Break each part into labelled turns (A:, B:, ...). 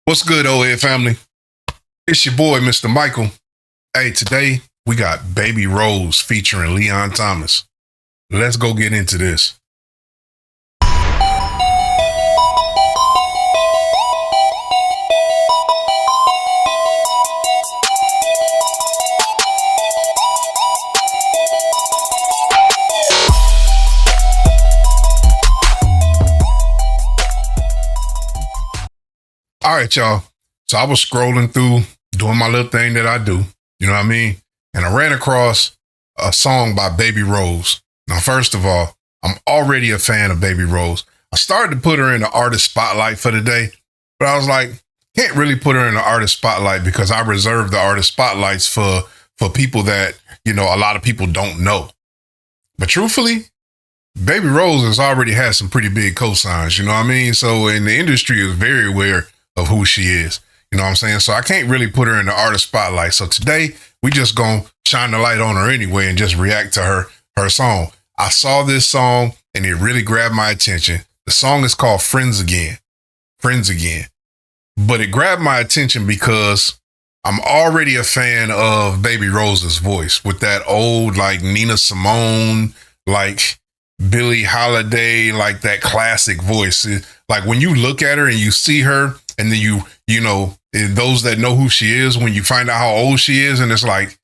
A: What's good, old head family? It's your boy, Mr. Michael. Hey, today we got Baby Rose featuring Leon Thomas. Let's go get into this. All right, y'all. So I was scrolling through, doing my little thing that I do. You know what I mean? And I ran across a song by Baby Rose. Now, first of all, I'm already a fan of Baby Rose. I started to put her in the artist spotlight for the day, but I was like, can't really put her in the artist spotlight because I reserve the artist spotlights for people that, you know, a lot of people don't know. But truthfully, Baby Rose has already had some pretty big cosigns, you know what I mean? So, and the industry is very aware of who she is. You know what I'm saying? So I can't really put her in the artist spotlight. So today we just gonna shine the light on her anyway and just react to her song. I saw this song and it really grabbed my attention. The song is called Friends Again. Friends Again. But it grabbed my attention because I'm already a fan of Baby Rose's voice with that old like Nina Simone, like Billie Holiday, like that classic voice. Like when you look at her and you see her and then you know, those that know who she is, when you find out how old she is, and it's like,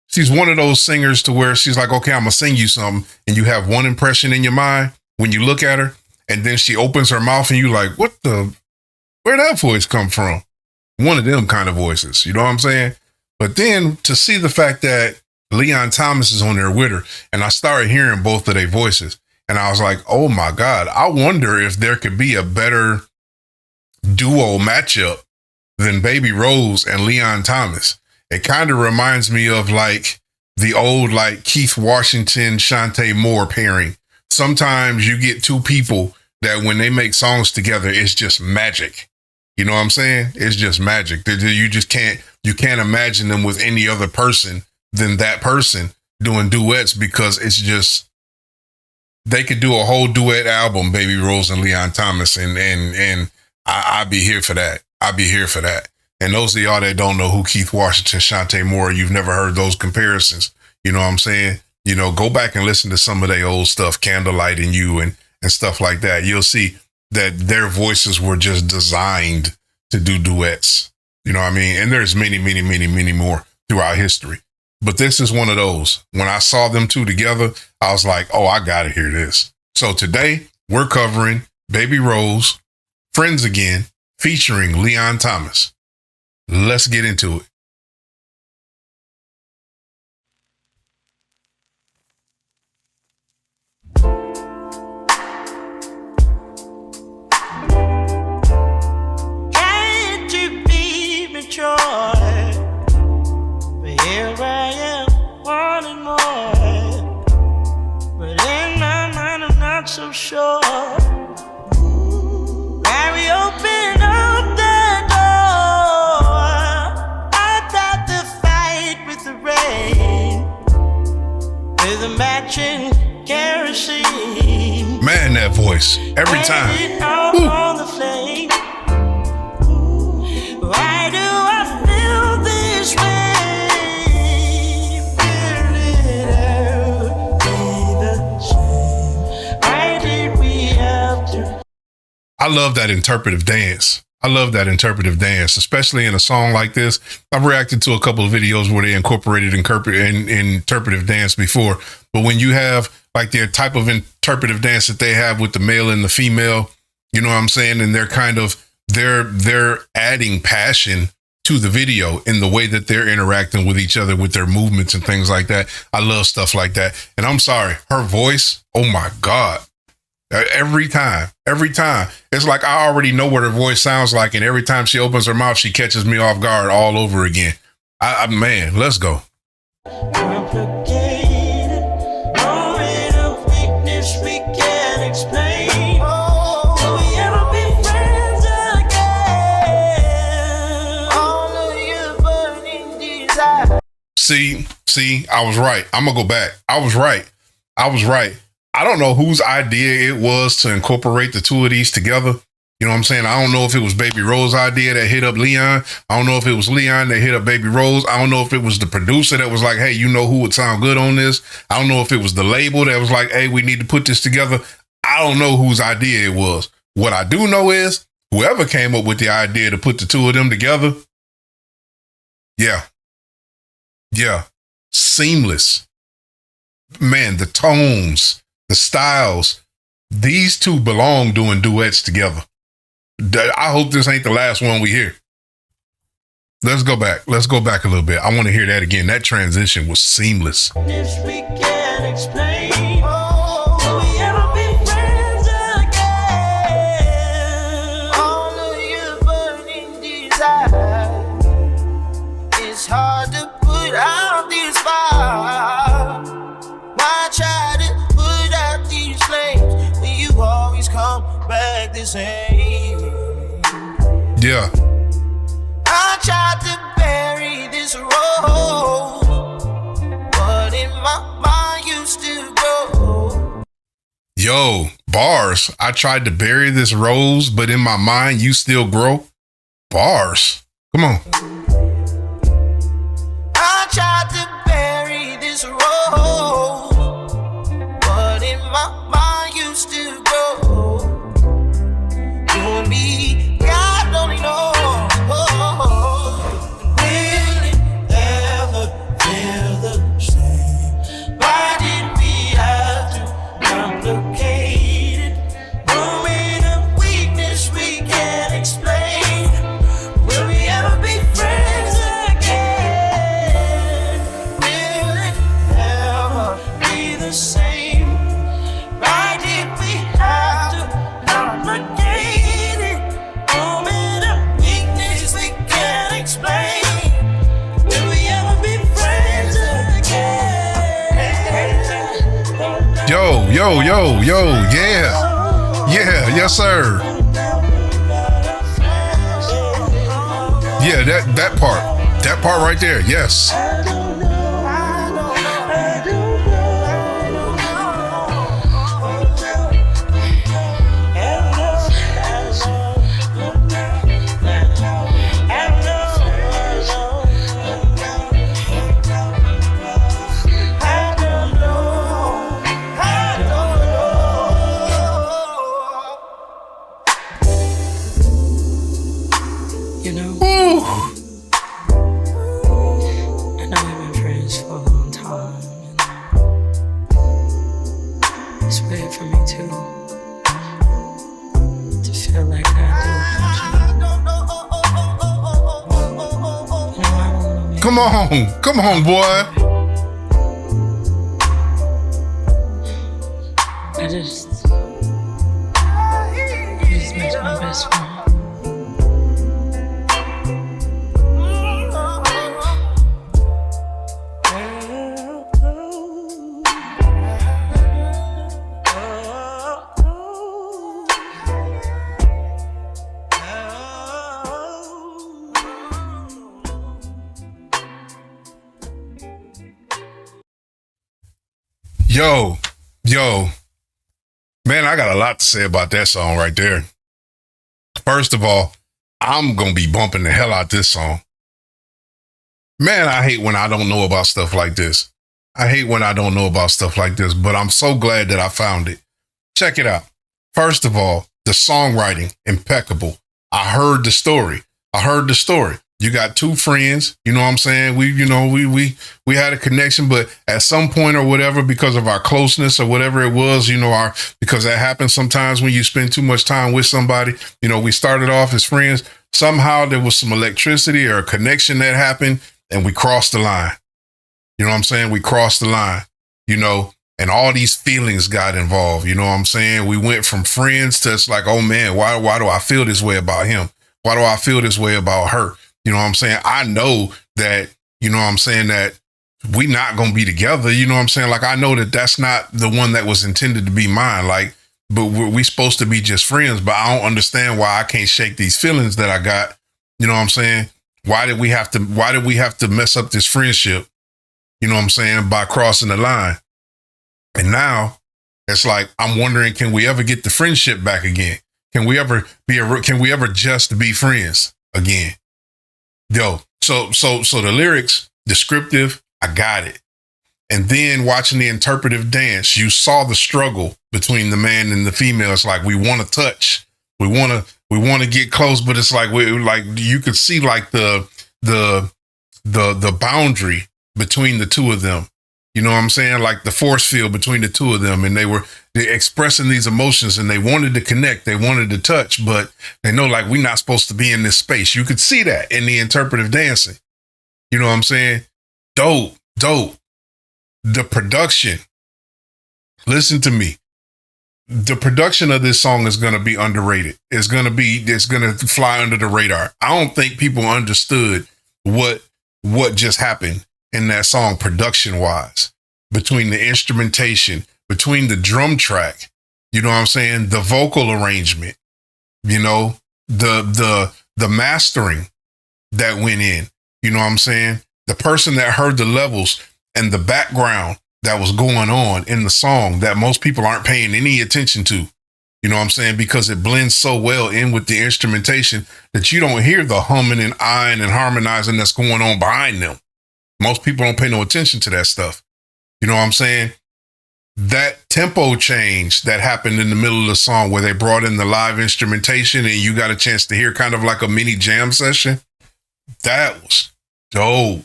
A: she's one of those singers to where she's like, okay, I'm gonna sing you something. And you have one impression in your mind when you look at her, and then she opens her mouth and you like, where'd that voice come from? One of them kind of voices, you know what I'm saying? But then to see the fact that Leon Thomas is on there with her, and I started hearing both of their voices, and I was like, oh my God, I wonder if there could be a better duo matchup than Baby Rose and Leon Thomas. It kind of reminds me of like the old like Keith Washington, Shantae Moore pairing. Sometimes you get two people that when they make songs together, it's just magic. You know what I'm saying? It's just magic. You can't imagine them with any other person than that person doing duets, because it's just, they could do a whole duet album, Baby Rose and Leon Thomas, and I'd be here for that. I'd be here for that. And those of y'all that don't know who Keith Washington, Shantae Moore, you've never heard those comparisons. You know what I'm saying? You know, go back and listen to some of their old stuff, Candlelight and You and stuff like that. You'll see that their voices were just designed to do duets. You know what I mean? And there's many, many, many, many more throughout history. But this is one of those. When I saw them two together, I was like, oh, I got to hear this. So today we're covering Baby Rose, Friends Again, featuring Leon Thomas. Let's get into it.
B: Tried to be mature, but here I am wanting more. But in my mind, I'm not so sure. Mary, open up the door. I'd rather fight with the rain, with a matching kerosene.
A: Man, that voice every time.
B: On the flame. Why do I feel this way? Will it ever be the same? Why did we have to?
A: I love that interpretive dance. I love that interpretive dance, especially in a song like this. I've reacted to a couple of videos where they incorporated interpretive dance before, but when you have like their type of interpretive dance that they have with the male and the female, you know what I'm saying? And they're kind of, they're adding passion to the video in the way that they're interacting with each other with their movements and things like that. I love stuff like that. And I'm sorry, her voice, oh my God. Every time, it's like I already know what her voice sounds like, and every time she opens her mouth, she catches me off guard all over again. Man, let's go.
B: Complicated, moment of weakness we can't explain. Will we ever be friends again? All of your burning desire.
A: See, I was right. I'm gonna go back. I was right. I don't know whose idea it was to incorporate the two of these together. You know what I'm saying? I don't know if it was Baby Rose's idea that hit up Leon. I don't know if it was Leon that hit up Baby Rose. I don't know if it was the producer that was like, hey, you know who would sound good on this? I don't know if it was the label that was like, hey, we need to put this together. I don't know whose idea it was. What I do know is whoever came up with the idea to put the two of them together, yeah, seamless. Man, the tones, the styles, these two belong doing duets together. I hope this ain't the last one we hear. Let's go back. Let's go back a little bit. I want to hear that again. That transition was seamless.
B: This we can't explain. Will we ever be friends again? All of your burning desire. It's hard to put out this fire. Why try to put out these flames when you always come back the same?
A: Yeah.
B: I tried to bury this rose, but in my mind you still grow.
A: Yo, bars. I tried to bury this rose, but in my mind you still grow. Bars. Come on.
B: I tried to bury this rose, but in my mind you still grow. You and me, God only knows. Will it ever feel the same? Why did we have to complicate it? Moment of weakness we can't explain. Will we ever be friends again? Will it ever be the same? Why did we have to complicate it? Moment of weakness we can't explain. Will we ever be friends again?
A: Yo, yeah. Yeah, yes, sir. Yeah, that part right there, yes.
B: You know,
A: Woo.
B: I know we've been friends for a long time, and it's weird for me too to feel like I do. You know, I don't know.
A: Come on, boy.
B: I just miss my best friend.
A: Yo. Man, I got a lot to say about that song right there. First of all, I'm going to be bumping the hell out this song. Man, I hate when I don't know about stuff like this. But I'm so glad that I found it. Check it out. First of all, the songwriting, impeccable. I heard the story. You got two friends, you know what I'm saying? We had a connection, but at some point or whatever, because of our closeness or whatever it was, because that happens sometimes when you spend too much time with somebody, we started off as friends. Somehow there was some electricity or a connection that happened and we crossed the line. You know what I'm saying? We crossed the line, and all these feelings got involved. You know what I'm saying? We went from friends to it's like, oh man, why do I feel this way about him? Why do I feel this way about her? You know what I'm saying? I know that, that we not going to be together. You know what I'm saying? Like, I know that that's not the one that was intended to be mine. Like, but we supposed to be just friends, but I don't understand why I can't shake these feelings that I got. You know what I'm saying? Why did we have to mess up this friendship? You know what I'm saying? By crossing the line. And now it's like, I'm wondering, can we ever get the friendship back again? Can we ever just be friends again? Yo, so the lyrics, descriptive, I got it. And then watching the interpretive dance, you saw the struggle between the man and the female. It's like, we want to touch, we want to get close, but it's like, you could see like the boundary between the two of them. You know what I'm saying? Like the force field between the two of them. And they're expressing these emotions, and they wanted to connect. They wanted to touch, but they know, like, we're not supposed to be in this space. You could see that in the interpretive dancing. You know what I'm saying? Dope. The production. Listen to me. The production of this song is going to be underrated. It's going to fly under the radar. I don't think people understood what just happened in that song production wise, between the instrumentation, between the drum track, you know what I'm saying? The vocal arrangement, you know, the mastering that went in, you know what I'm saying? The person that heard the levels and the background that was going on in the song that most people aren't paying any attention to, you know what I'm saying? Because it blends so well in with the instrumentation that you don't hear the humming and eyeing and harmonizing that's going on behind them. Most people don't pay no attention to that stuff. You know what I'm saying? That tempo change that happened in the middle of the song, where they brought in the live instrumentation and you got a chance to hear kind of like a mini jam session. That was dope.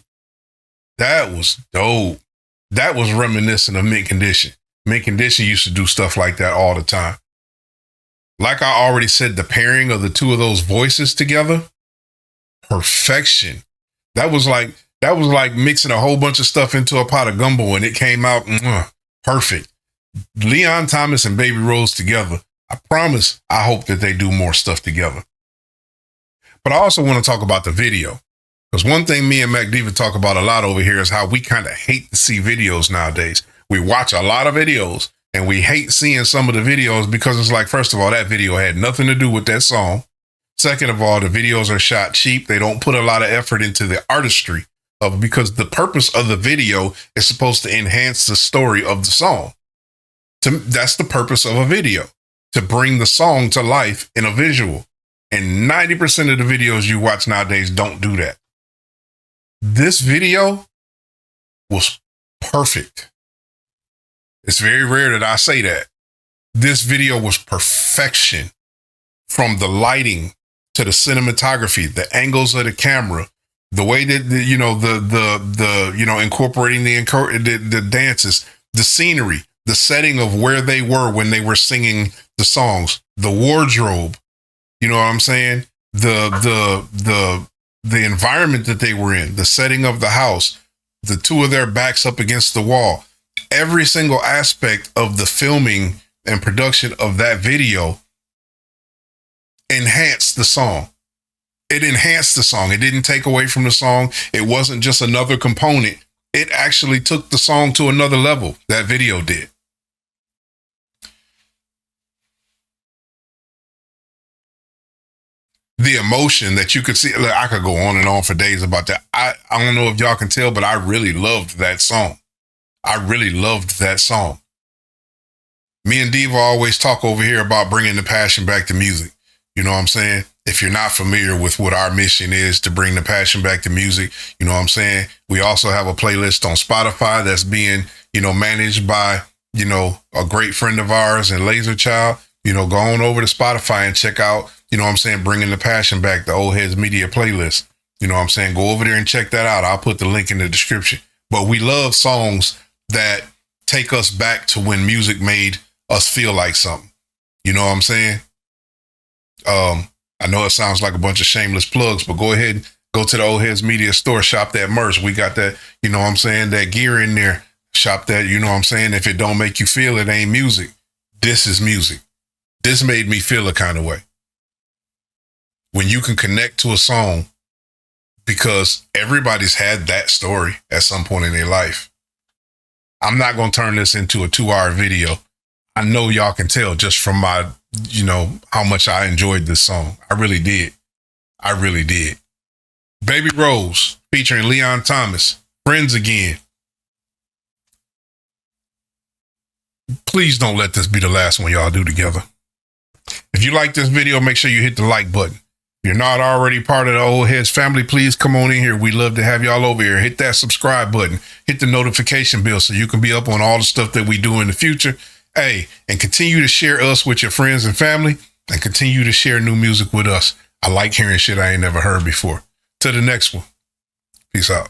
A: That was reminiscent of Mint Condition. Mint Condition used to do stuff like that all the time. Like I already said, the pairing of the two of those voices together, perfection. That was like mixing a whole bunch of stuff into a pot of gumbo, and it came out perfect. Leon Thomas and Baby Rose together. I promise, I hope that they do more stuff together. But I also want to talk about the video, because one thing me and Mac Diva talk about a lot over here is how we kind of hate to see videos nowadays. We watch a lot of videos and we hate seeing some of the videos because it's like, first of all, that video had nothing to do with that song. Second of all, the videos are shot cheap. They don't put a lot of effort into the artistry of, because the purpose of the video is supposed to enhance the story of the song. That's the purpose of a video, to bring the song to life in a visual. And 90% of the videos you watch nowadays don't do that. This video was perfect. It's very rare that I say that. This video was perfection, from the lighting to the cinematography, the angles of the camera, the way that incorporating the dances, the scenery, the setting of where they were when they were singing the songs, the wardrobe, you know what I'm saying? The environment that they were in, the setting of the house, the two of their backs up against the wall, every single aspect of the filming and production of that video enhanced the song. It enhanced the song. It didn't take away from the song. It wasn't just another component. It actually took the song to another level. That video did. The emotion that you could see, look, I could go on and on for days about that. I don't know if y'all can tell, but I really loved that song. Me and Diva always talk over here about bringing the passion back to music. You know what I'm saying? If you're not familiar with what our mission is to bring the passion back to music, you know what I'm saying? We also have a playlist on Spotify that's being, managed by, a great friend of ours and Laser Child. Go on over to Spotify and check out, bringing the passion back, the Old Heads Media playlist. Go over there and check that out. I'll put the link in the description. But we love songs that take us back to when music made us feel like something. You know what I'm saying? I know it sounds like a bunch of shameless plugs, but go ahead and go to the Old Heads Media store, shop that merch. We got that, that gear in there. Shop that, If it don't make you feel, it ain't music. This is music. This made me feel a kind of way. When you can connect to a song, because everybody's had that story at some point in their life. I'm not going to turn this into a 2-hour video. I know y'all can tell just from my, how much I enjoyed this song. I really did. Baby Rose featuring Leon Thomas, Friends Again. Please don't let this be the last one y'all do together. If you like this video, make sure you hit the like button. If you're not already part of the Old Heads family, please come on in here. We'd love to have y'all over here. Hit that subscribe button. Hit the notification bell so you can be up on all the stuff that we do in the future. Hey, and continue to share us with your friends and family, and continue to share new music with us. I like hearing shit I ain't never heard before. To the next one. Peace out.